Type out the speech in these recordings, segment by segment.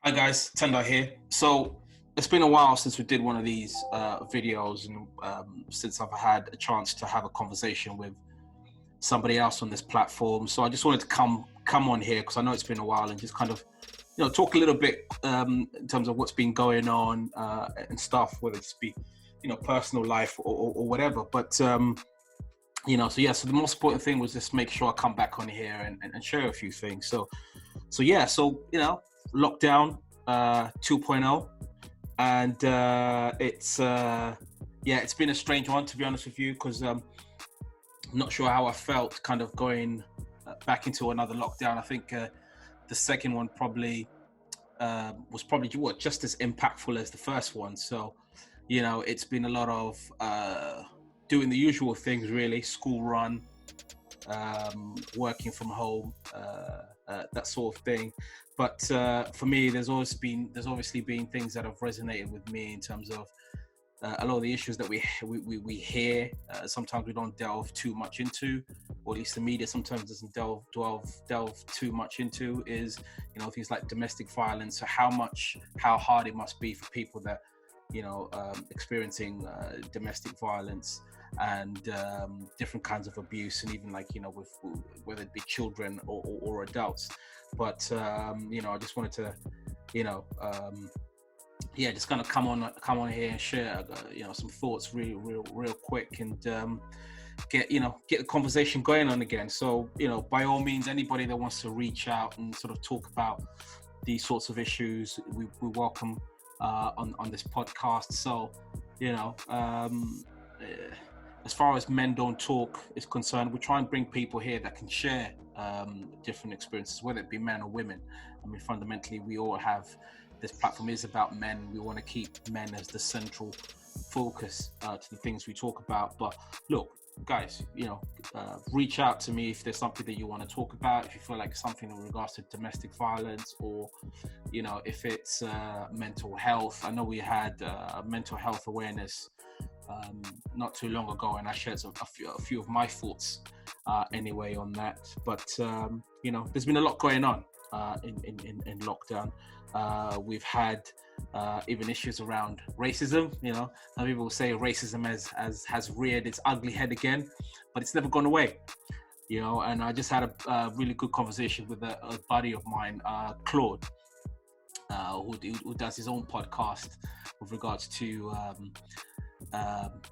Hi guys, Tendai here. So it's been a while since we did one of these videos, and since I've had a chance to have a conversation with somebody else on this platform. So I just wanted to come on here because I know it's been a while and just kind of talk a little bit in terms of what's been going on and stuff, whether it's be personal life or whatever. But so the most important thing was just make sure I come back on here and share a few things. So lockdown 2.0, and it's been a strange one, to be honest with you, because I'm not sure how I felt kind of going back into another lockdown. I think the second one probably was probably just as impactful as the first one. So it's been a lot of doing the usual things, really: school run, working from home, that sort of thing. But for me, there's obviously been things that have resonated with me in terms of a lot of the issues that we hear. Sometimes we don't delve too much into, or at least the media sometimes doesn't delve too much into, is things like domestic violence. So how hard it must be for people that experiencing domestic violence and different kinds of abuse, and even with whether it be children or adults. But I just wanted to just kind of come on here and share some thoughts real quick, and get the conversation going on again. So by all means, anybody that wants to reach out and sort of talk about these sorts of issues, we welcome on this podcast. So as far as Men Don't Talk is concerned, we try and bring people here that can share different experiences, whether it be men or women. I mean, fundamentally, we all have, this platform is about men. We want to keep men as the central focus to the things we talk about. But look, guys, reach out to me if there's something that you want to talk about, if you feel like something in regards to domestic violence, or if it's mental health. I know we had mental health awareness not too long ago, and I shared a few of my thoughts anyway on that. But there's been a lot going on in lockdown. We've had even issues around racism. Some people will say racism has reared its ugly head again, but it's never gone away. And I just had a really good conversation with a buddy of mine, Claude, who does his own podcast with regards to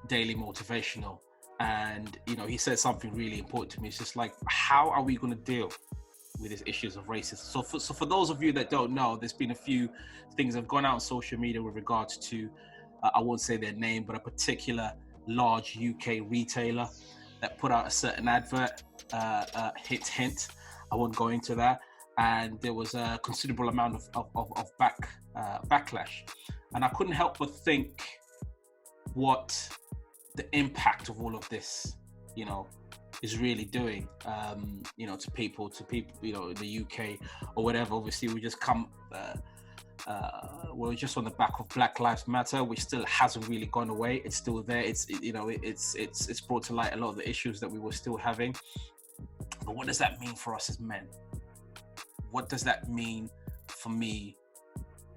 daily motivational. And he said something really important to me. It's just like, how are we going to deal with these issues of racism? So for those of you that don't know, there's been a few things that have gone out on social media with regards to I won't say their name, but a particular large UK retailer that put out a certain advert. Hint, I won't go into that. And there was a considerable amount of backlash, and I couldn't help but think what the impact of all of this is really doing to people in the UK or whatever. Obviously, we just we're just on the back of Black Lives Matter, which still hasn't really gone away. It's still there. It's brought to light a lot of the issues that we were still having. But what does that mean for us as men? What does that mean for me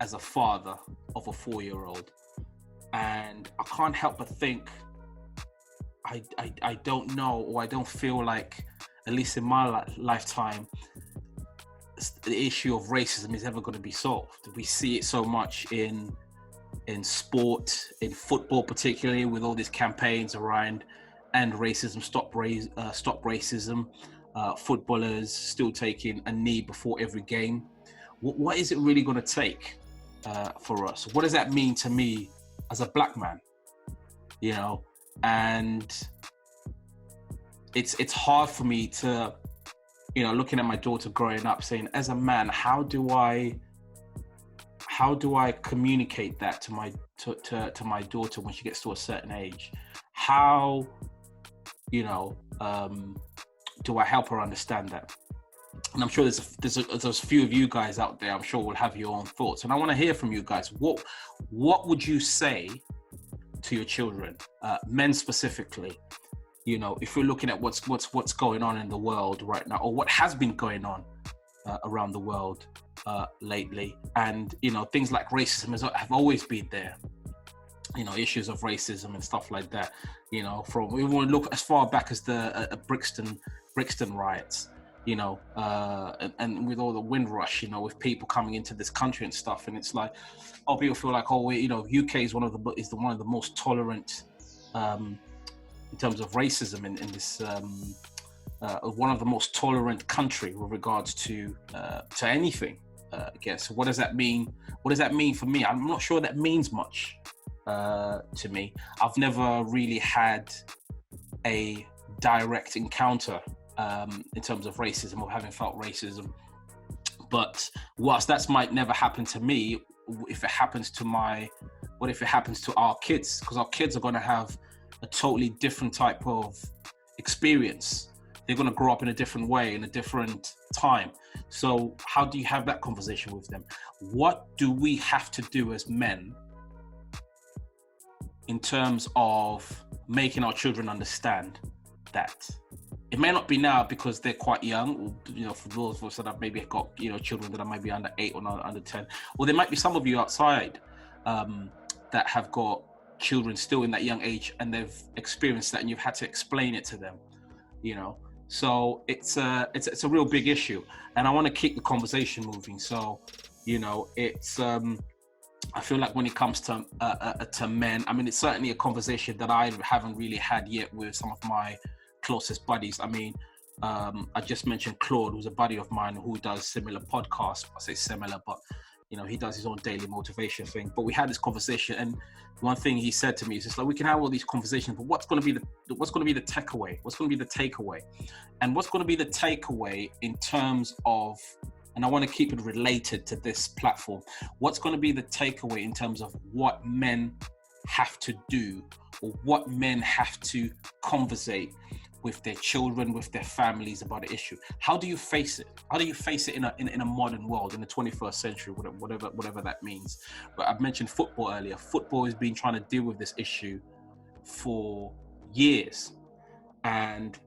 as a father of a 4-year-old? And I can't help but think, I don't know, or I don't feel like, at least in my lifetime, the issue of racism is ever going to be solved. We see it so much in sport, in football particularly, with all these campaigns around end racism, stop racism, footballers still taking a knee before every game. What is it really going to take for us? What does that mean to me as a black man? And it's hard for me to, looking at my daughter growing up, saying, as a man, how do I communicate that to my daughter when she gets to a certain age? How do I help her understand that? And I'm sure there's a few of you guys out there, I'm sure, will have your own thoughts, and I want to hear from you guys. What would you say to your children, men specifically, if we're looking at what's going on in the world right now, or what has been going on around the world lately. And, you know, things like racism have always been there. You know, issues of racism and stuff like that, you know, from, we want to look as far back as the Brixton riots, you know, and with all the Windrush, you know, with people coming into this country and stuff. And it's like, oh, people feel like, oh, you know, UK is one of the most tolerant in terms of racism in this one of the most tolerant country with regards to anything. I guess. What does that mean? What does that mean for me? I'm not sure that means much to me. I've never really had a direct encounter in terms of racism or having felt racism. But whilst that might never happen to me, if it happens to what if it happens to our kids? Because our kids are going to have a totally different type of experience. They're going to grow up in a different way, in a different time. So how do you have that conversation with them? What do we have to do as men in terms of making our children understand that? It may not be now because they're quite young, or, you know, for those of us that have maybe got, you know, children that are maybe under 8 or under 10, or there might be some of you outside that have got children still in that young age and they've experienced that and you've had to explain it to them, you know. So it's a real big issue, and I want to keep the conversation moving. So, you know, it's I feel like when it comes to men, I mean, it's certainly a conversation that I haven't really had yet with some of my closest buddies. I mean, I just mentioned Claude, who's a buddy of mine who does similar podcasts. I say similar, but you know, he does his own daily motivation thing. But we had this conversation, and one thing he said to me is just like, we can have all these conversations, but what's going to be the takeaway? What's going to be the takeaway? And what's going to be the takeaway in terms of, and I want to keep it related to this platform, what's going to be the takeaway in terms of what men have to do, or what men have to conversate with their children, with their families about the issue? How do you face it? How do you face it in a modern world, in the 21st century, whatever that means? But I've mentioned football earlier. Football has been trying to deal with this issue for years. And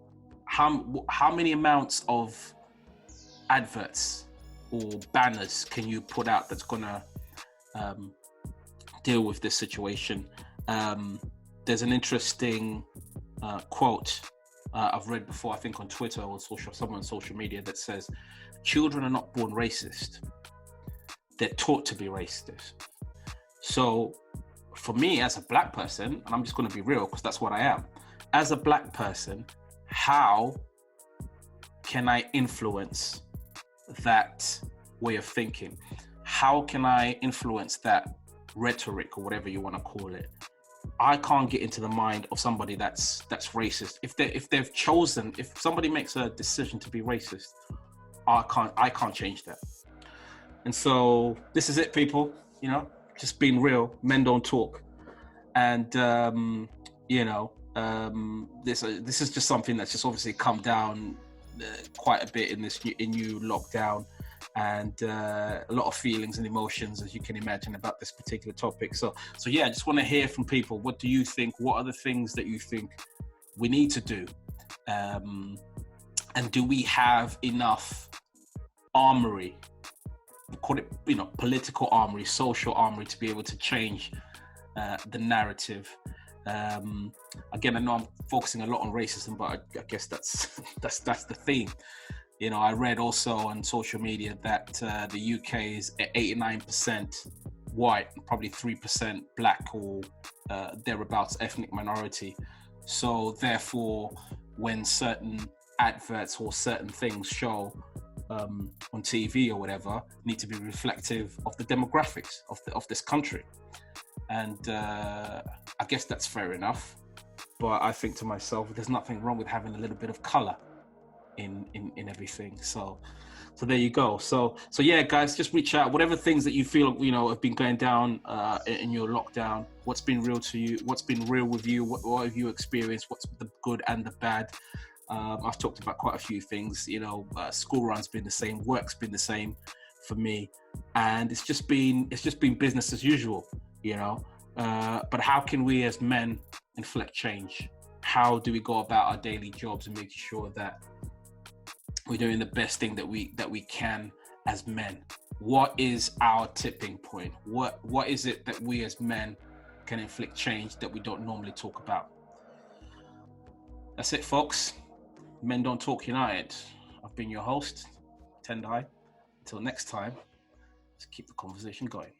how many amounts of adverts or banners can you put out that's gonna deal with this situation? There's an interesting quote I've read before, I think on Twitter or someone on social media, that says, children are not born racist, they're taught to be racist. So for me as a black person, and I'm just going to be real because that's what I am, as a black person, how can I influence that way of thinking? How can I influence that rhetoric, or whatever you want to call it? I can't get into the mind of somebody that's racist. If somebody makes a decision to be racist, I can't change that. And so this is it, people, you know, just being real. Men don't talk. And you know, this is just something that's just obviously come down quite a bit in this new lockdown, and a lot of feelings and emotions, as you can imagine, about this particular topic. So yeah, I just want to hear from people. What do you think? What are the things that you think we need to do? And do we have enough armory, call it, you know, political armory, social armory, to be able to change the narrative? Again, I know I'm focusing a lot on racism, but I guess that's the theme. You know, I read also on social media that the UK is 89% white, probably 3% black, or thereabouts, ethnic minority. So therefore, when certain adverts or certain things show on TV or whatever, need to be reflective of the demographics of this country. And I guess that's fair enough. But I think to myself, there's nothing wrong with having a little bit of color in everything. So there you go. So yeah, guys, just reach out. Whatever things that you feel, you know, have been going down in your lockdown. What's been real to you? What's been real with you? What have you experienced? What's the good and the bad? I've talked about quite a few things. You know, school run's been the same, work's been the same for me, and it's just been business as usual. You know, but how can we as men inflect change? How do we go about our daily jobs and making sure that, we're doing the best thing that we can as men. What is our tipping point? What is it that we as men can inflict change that we don't normally talk about? That's it, folks. Men Don't Talk United. I've been your host, Tendai. Until next time, let's keep the conversation going.